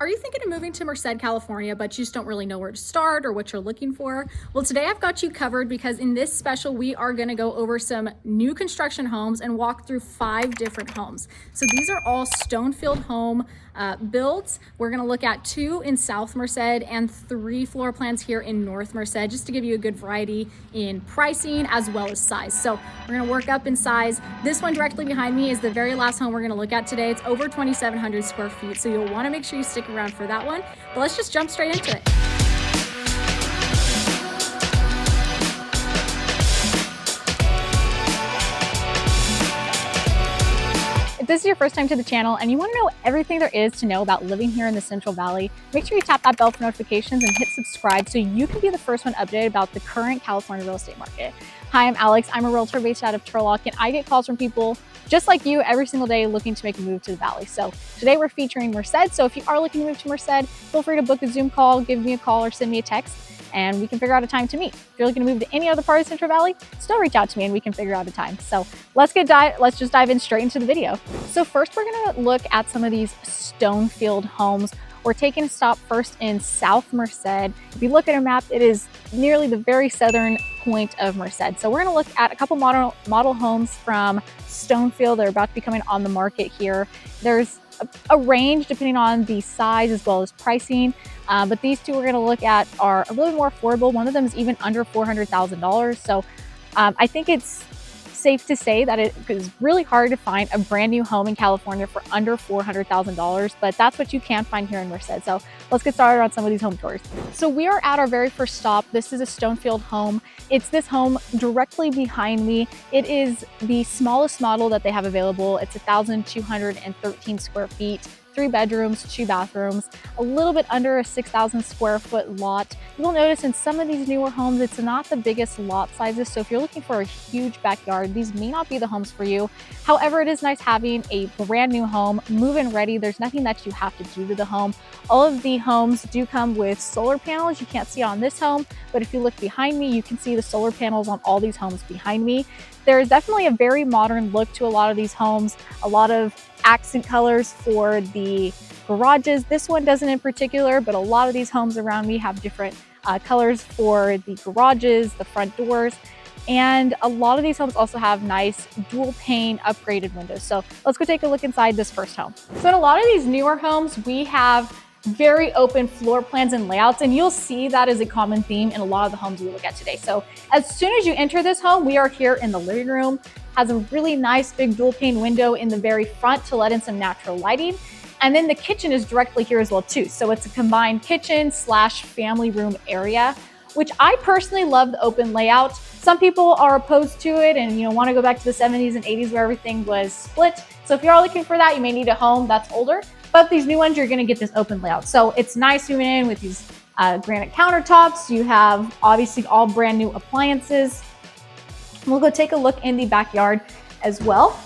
Are you thinking of moving to Merced, California, but you just don't really know where to start or what you're looking for? Well, today I've got you covered because in this special, we are going to go over some new construction homes and walk through 5 different homes. So these are all Stonefield home builds. We're going to look at 2 in South Merced and 3 floor plans here in North Merced, just to give you a good variety in pricing as well as size. So we're going to work up in size. This one directly behind me is the very last home we're going to look at today. It's over 2,700 square feet. So you'll want to make sure you stick around for that one, but let's just jump straight into it. If this is your first time to the channel and you want to know everything there is to know about living here in the Central Valley, make sure you tap that bell for notifications and hit subscribe so you can be the first one updated about the current California real estate market. Hi, I'm Alex. I'm a realtor based out of Turlock, and I get calls from people just like you every single day looking to make a move to the Valley. So today we're featuring Merced. So if you are looking to move to Merced, feel free to book a Zoom call, give me a call, or send me a text, and we can figure out a time to meet. If you're looking to move to any other part of Central Valley, still reach out to me and we can figure out a time. So let's just dive in straight into the video. So first we're gonna look at some of these Stonefield homes. We're taking a stop first in South Merced. If you look at a map, it is nearly the very southern point of Merced. So we're gonna look at a couple model homes from Stonefield. They're about to be coming on the market here. There's a range depending on the size as well as pricing. But these 2 we're gonna look at are a little more affordable. One of them is even under $400,000. So I think it's safe to say that it is really hard to find a brand new home in California for under $400,000, but that's what you can find here in Merced. So let's get started on some of these home tours. So we are at our very first stop. This is a Stonefield home. It's this home directly behind me. It is the smallest model that they have available. It's 1,213 square feet. 3 bedrooms, 2 bathrooms, a little bit under a 6,000 square foot lot. You'll notice in some of these newer homes, it's not the biggest lot sizes. So if you're looking for a huge backyard, these may not be the homes for you. However, it is nice having a brand new home, move-in ready. There's nothing that you have to do to the home. All of the homes do come with solar panels. You can't see it on this home, but if you look behind me, you can see the solar panels on all these homes behind me. There is definitely a very modern look to a lot of these homes, a lot of accent colors for the garages. This one doesn't in particular, but a lot of these homes around me have different colors for the garages, the front doors, and a lot of these homes also have nice dual pane upgraded windows. So let's go take a look inside this first home. So in a lot of these newer homes, we have very open floor plans and layouts, and you'll see that is a common theme in a lot of the homes we look at today. So as soon as you enter this home, we are here in the living room. Has a really nice big dual pane window in the very front to let in some natural lighting. And then the kitchen is directly here as well too. So it's a combined kitchen / family room area, which I personally love the open layout. Some people are opposed to it and want to go back to the 70s and 80s where everything was split. So if you are looking for that, you may need a home that's older. But these new ones, you're going to get this open layout. So it's nice moving in with these granite countertops. You have obviously all brand new appliances. We'll go take a look in the backyard as well.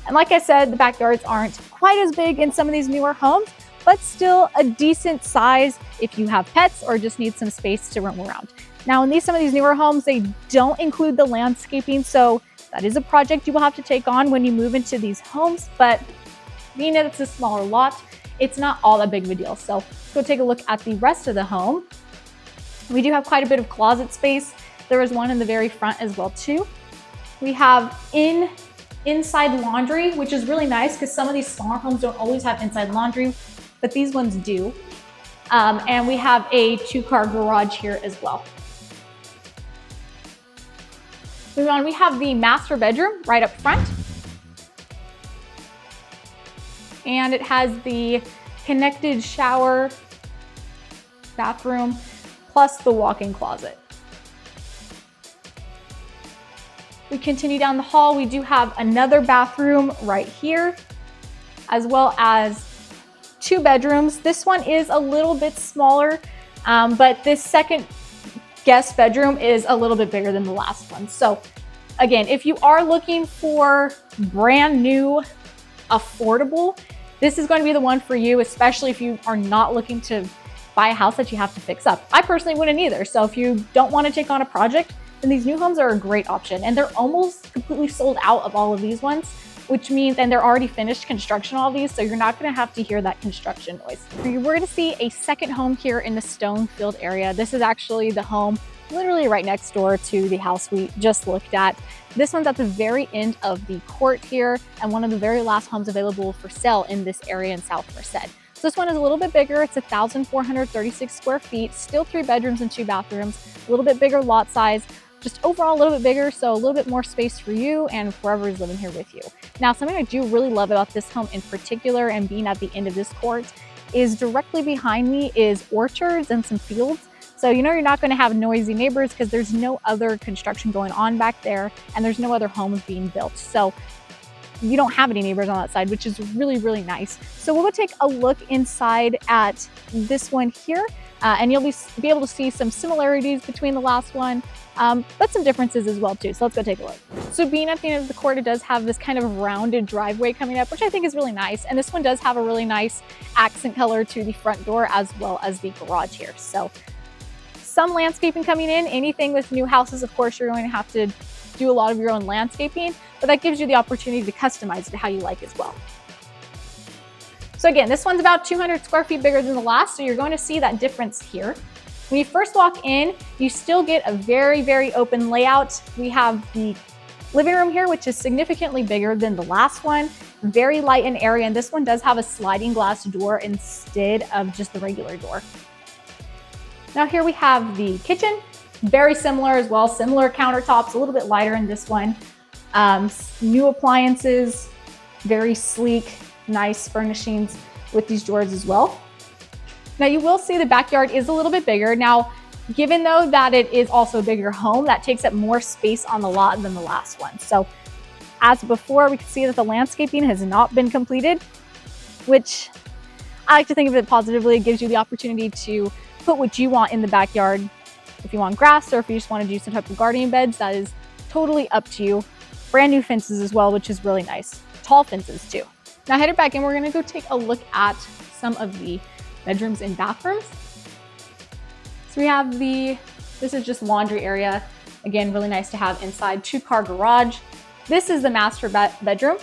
And like I said, the backyards aren't quite as big in some of these newer homes, but still a decent size if you have pets or just need some space to roam around. Now, in some of these newer homes, they don't include the landscaping. So that is a project you will have to take on when you move into these homes. But being that it's a smaller lot, it's not all that big of a deal. So let's go take a look at the rest of the home. We do have quite a bit of closet space. There is one in the very front as well too. We have inside laundry, which is really nice because some of these smaller homes don't always have inside laundry, but these ones do. And we have a 2-car garage here as well. Moving on, we have the master bedroom right up front. And it has the connected shower, bathroom, plus the walk-in closet. We continue down the hall. We do have another bathroom right here, as well as 2 bedrooms. This one is a little bit smaller, but this second guest bedroom is a little bit bigger than the last one. So again, if you are looking for brand new, affordable, this is going to be the one for you, especially if you are not looking to buy a house that you have to fix up. I personally wouldn't either. So if you don't want to take on a project, then these new homes are a great option. And they're almost completely sold out of all of these ones. which means, and they're already finished construction, all these, so you're not gonna have to hear that construction noise. We're gonna see a second home here in the Stonefield area. This is actually the home literally right next door to the house we just looked at. This one's at the very end of the court here and one of the very last homes available for sale in this area in South Merced. So this one is a little bit bigger. It's 1,436 square feet, still 3 bedrooms and 2 bathrooms, a little bit bigger lot size, just overall a little bit bigger, so a little bit more space for you and whoever is living here with you. Now, something I do really love about this home in particular and being at the end of this court is directly behind me is orchards and some fields. So you know you're not going to have noisy neighbors because there's no other construction going on back there and there's no other homes being built. So you don't have any neighbors on that side, which is really, really nice. So we'll go take a look inside at this one here and you'll be able to see some similarities between the last one, but some differences as well too. So let's go take a look. So being at the end of the court, it does have this kind of rounded driveway coming up, which I think is really nice. And this one does have a really nice accent color to the front door as well as the garage here. So some landscaping coming in. Anything with new houses, of course, you're going to have to do a lot of your own landscaping, but that gives you the opportunity to customize it how you like as well. So again, this one's about 200 square feet bigger than the last, so you're going to see that difference here. When you first walk in, you still get a very, very open layout. We have the living room here, which is significantly bigger than the last one, very light in area, and this one does have a sliding glass door instead of just the regular door. Now here we have the kitchen, very similar as well, similar countertops, a little bit lighter in this one. New appliances, very sleek, nice furnishings with these drawers as well. Now you will see the backyard is a little bit bigger. Now, given though that it is also a bigger home, that takes up more space on the lot than the last one. So as before, we can see that the landscaping has not been completed, which I like to think of it positively. It gives you the opportunity to put what you want in the backyard. If you want grass or if you just want to do some type of gardening beds, that is totally up to you. Brand new fences as well, which is really nice. Tall fences too. Now headed back in, we're going to go take a look at some of the bedrooms and bathrooms. So we have this is just laundry area. Again, really nice to have inside. 2-car garage. This is the master bedroom.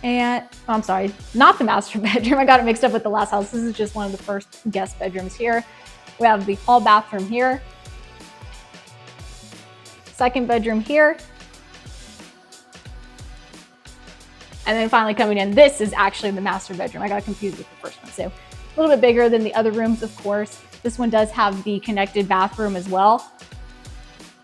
And I'm sorry, not the master bedroom. I got it mixed up with the last house. This is just one of the first guest bedrooms here. We have the hall bathroom here. Second bedroom here. And then finally coming in, this is actually the master bedroom. I got confused with the first one. So a little bit bigger than the other rooms, of course. This one does have the connected bathroom as well.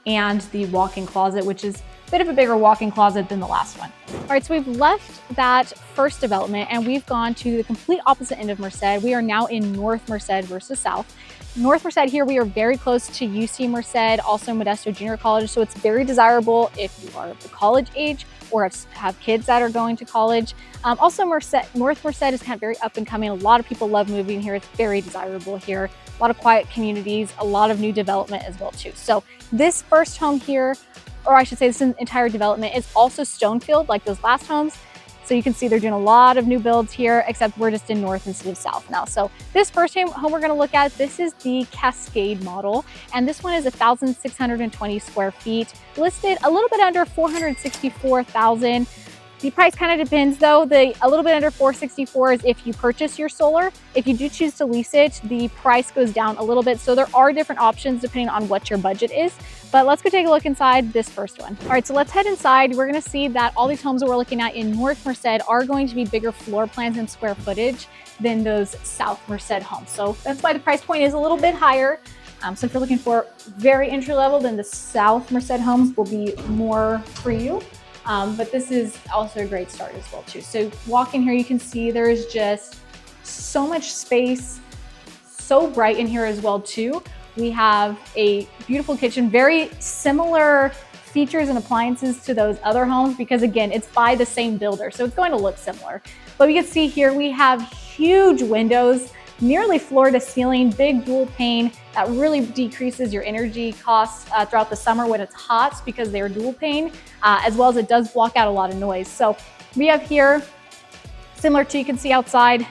And the walk-in closet, which is a bit of a bigger walk-in closet than the last one. All right, so we've left that first development and we've gone to the complete opposite end of Merced. We are now in North Merced versus South. North Merced here, we are very close to UC Merced, also Modesto Junior College, so it's very desirable if you are of the college age or have kids that are going to college. Also, North Merced is kind of very up and coming. A lot of people love moving here. It's very desirable here. A lot of quiet communities, a lot of new development as well too. So this first home here, or I should say this entire development, is also Stonefield like those last homes. So you can see they're doing a lot of new builds here, except we're just in North instead of South now. So this first home we're gonna look at, this is the Cascade model. And this one is 1,620 square feet, listed a little bit under 464,000. The price kind of depends though. A little bit under 464 is if you purchase your solar. If you do choose to lease it, the price goes down a little bit. So there are different options depending on what your budget is. But let's go take a look inside this first one. All right, so let's head inside. We're gonna see that all these homes that we're looking at in North Merced are going to be bigger floor plans and square footage than those South Merced homes. So that's why the price point is a little bit higher. So if you're looking for very entry level, then the South Merced homes will be more for you. But this is also a great start as well too. So walk in here, you can see there is just so much space, so bright in here as well too. We have a beautiful kitchen, very similar features and appliances to those other homes because again, it's by the same builder, so it's going to look similar. But we can see here we have huge windows, nearly floor to ceiling, big dual pane that really decreases your energy costs throughout the summer when it's hot because they're dual pane, as well as it does block out a lot of noise. So we have here, similar to you can see outside,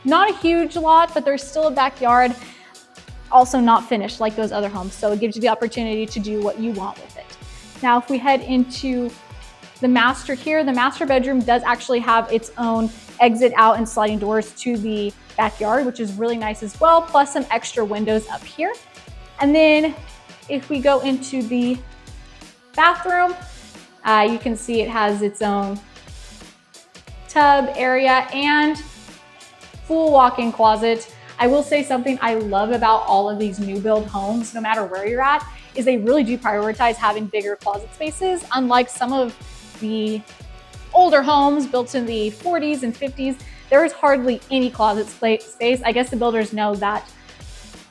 not a huge lot, but there's still a backyard, also not finished like those other homes. So it gives you the opportunity to do what you want with it. Now, if we head into the master here, the master bedroom does actually have its own exit out and sliding doors to the backyard, which is really nice as well, plus some extra windows up here. And then if we go into the bathroom, you can see it has its own tub area and full walk-in closet. I will say something I love about all of these new build homes, no matter where you're at, is they really do prioritize having bigger closet spaces. Unlike some of the older homes built in the 40s and 50s, there is hardly any closet space. I guess the builders know that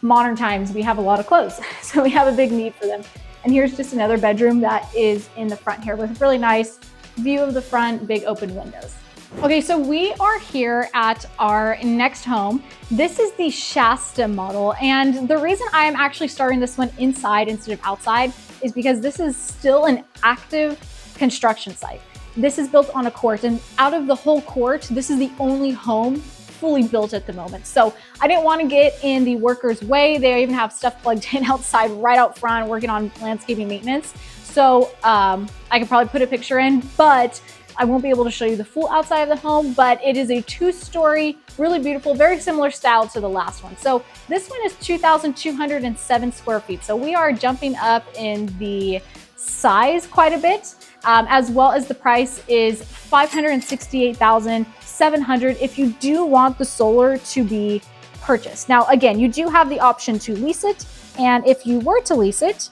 modern times we have a lot of clothes, so we have a big need for them. And here's just another bedroom that is in the front here with a really nice view of the front, big open windows. Okay, so we are here at our next home. This is the Shasta model, and the reason I am actually starting this one inside instead of outside is because this is still an active construction site. This is built on a court, and out of the whole court, this is the only home fully built at the moment. So I didn't want to get in the workers' way. They even have stuff plugged in outside right out front working on landscaping maintenance. So I could probably put a picture in, but I won't be able to show you the full outside of the home, but it is a 2-story, really beautiful, very similar style to the last one. So this one is 2,207 square feet. So we are jumping up in the size quite a bit, as well as the price is $568,700 if you do want the solar to be purchased. Now, again, you do have the option to lease it. And if you were to lease it,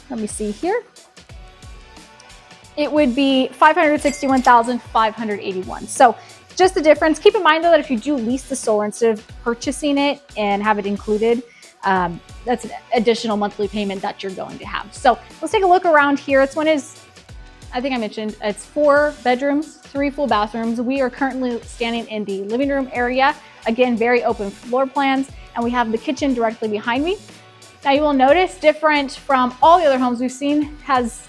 let me see here, it would be $561,581. So just the difference. Keep in mind though that if you do lease the solar instead of purchasing it and have it included, that's an additional monthly payment that you're going to have. So let's take a look around here. This one is, I think I mentioned, it's 4 bedrooms, 3 full bathrooms. We are currently standing in the living room area. Again, very open floor plans, and we have the kitchen directly behind me. Now you will notice, different from all the other homes we've seen, has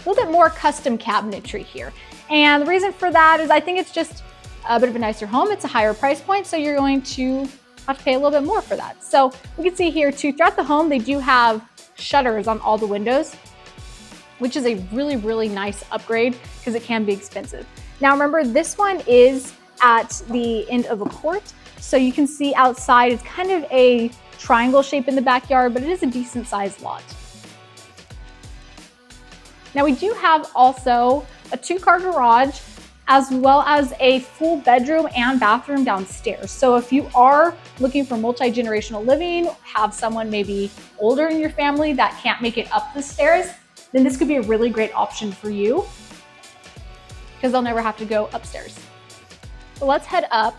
a little bit more custom cabinetry here. And the reason for that is I think it's just a bit of a nicer home. It's a higher price point, so you're going to have to pay a little bit more for that. So we can see here too, throughout the home, they do have shutters on all the windows, which is a really, really nice upgrade because it can be expensive. Now remember, this one is at the end of a court. So you can see outside, it's kind of a triangle shape in the backyard, but it is a decent sized lot. Now we do have also a 2-car garage, as well as a full bedroom and bathroom downstairs. So if you are looking for multi-generational living, have someone maybe older in your family that can't make it up the stairs, then this could be a really great option for you because they'll never have to go upstairs. So let's head up.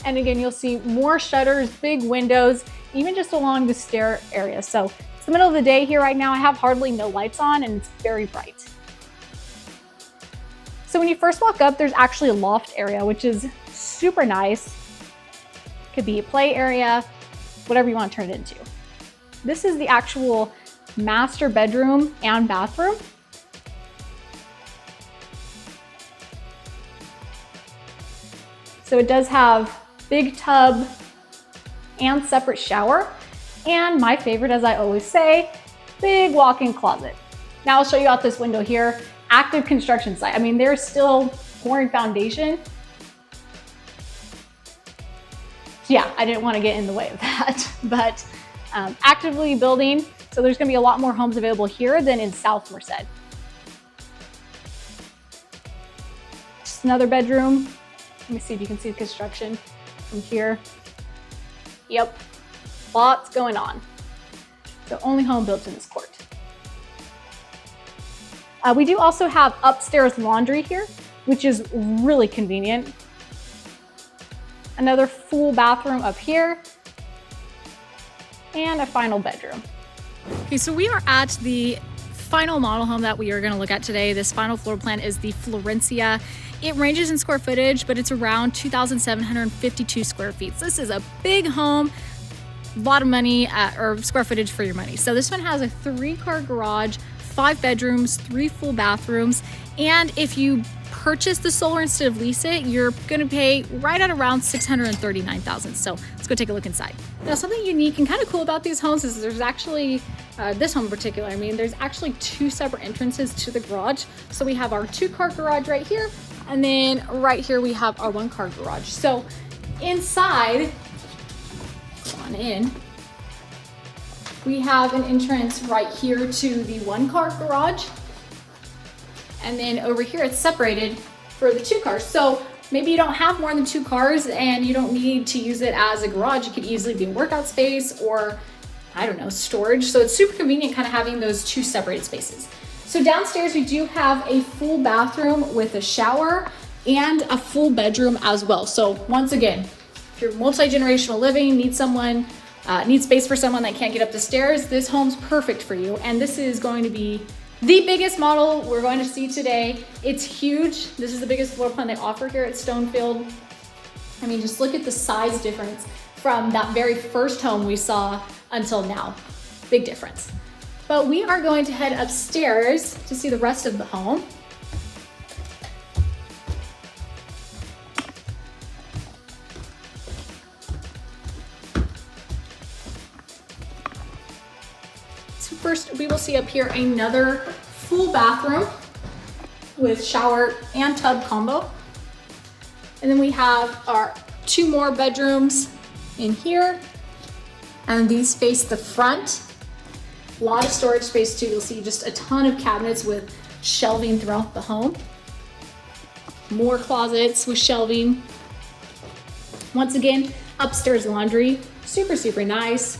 And again, you'll see more shutters, big windows, even just along the stair area. So it's the middle of the day here right now. I have hardly no lights on and it's very bright. So when you first walk up, there's actually a loft area, which is super nice. Could be a play area, whatever you want to turn it into. This is the actual master bedroom and bathroom. So it does have big tub and separate shower. And my favorite, as I always say, big walk-in closet. Now I'll show you out this window here. Active construction site. I mean, they're still pouring foundation. Yeah, I didn't want to get in the way of that, but actively building. So there's going to be a lot more homes available here than in South Merced. Just another bedroom. Let me see if you can see the construction from here. Yep, lots going on. So only home built in this court. We do also have upstairs laundry here, which is really convenient. Another full bathroom up here, and a final bedroom. Okay, so we are at the final model home that we are going to look at today. This final floor plan is the Florencia. It ranges in square footage, but it's around 2,752 square feet. So this is a big home, a lot of money or square footage for your money. So this one has a 3-car garage, 5 bedrooms, 3 full bathrooms. And if you purchase the solar instead of lease it, you're gonna pay right at around $639,000. So let's go take a look inside. Now, something unique and kind of cool about these homes is there's actually, this home in particular, I mean, there's actually 2 separate entrances to the garage. So we have our 2-car garage right here, and then right here we have our 1-car garage. So inside, go on in, we have an entrance right here to the 1-car garage. And then over here, it's separated for the 2 cars. So maybe you don't have more than 2 cars and you don't need to use it as a garage. It could easily be a workout space or, I don't know, storage. So it's super convenient kind of having those 2 separated spaces. So downstairs, we do have a full bathroom with a shower and a full bedroom as well. So once again, if you're multi-generational living, need space for someone that can't get up the stairs, this home's perfect for you. And this is going to be the biggest model we're going to see today. It's huge. This is the biggest floor plan they offer here at Stonefield. I mean, just look at the size difference from that very first home we saw until now. Big difference. But we are going to head upstairs to see the rest of the home. So first, we will see up here another full bathroom with shower and tub combo. And then we have our 2 more bedrooms in here. And these face the front. A lot of storage space too. You'll see just a ton of cabinets with shelving throughout the home. More closets with shelving. Once again, upstairs laundry. Super, super nice.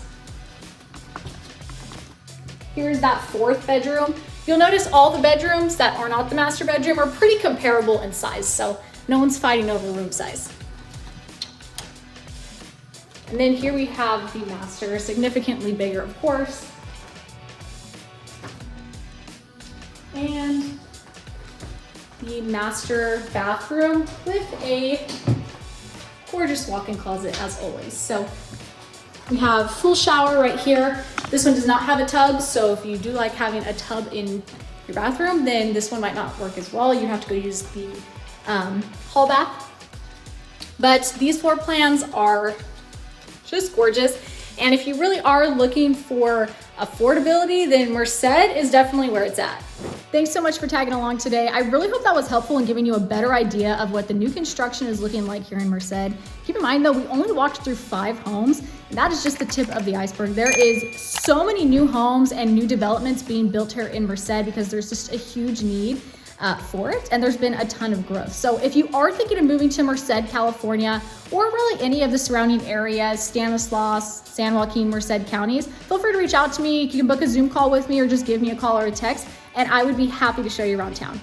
Here's that 4th bedroom. You'll notice all the bedrooms that are not the master bedroom are pretty comparable in size, so no one's fighting over room size. And then here we have the master, significantly bigger, of course. And the master bathroom with a gorgeous walk-in closet as always. So we have full shower right here. This one does not have a tub, so if you do like having a tub in your bathroom, then this one might not work as well. You have to go use the hall bath. But these floor plans are just gorgeous. And if you really are looking for affordability, then Merced is definitely where it's at. Thanks so much for tagging along today. I really hope that was helpful in giving you a better idea of what the new construction is looking like here in Merced. Keep in mind though, we only walked through 5 homes, and that is just the tip of the iceberg. There is so many new homes and new developments being built here in Merced because there's just a huge need for it, and there's been a ton of growth. So if you are thinking of moving to Merced, California, or really any of the surrounding areas, Stanislaus, San Joaquin, Merced counties, feel free to reach out to me. You can book a Zoom call with me or just give me a call or a text, and I would be happy to show you around town.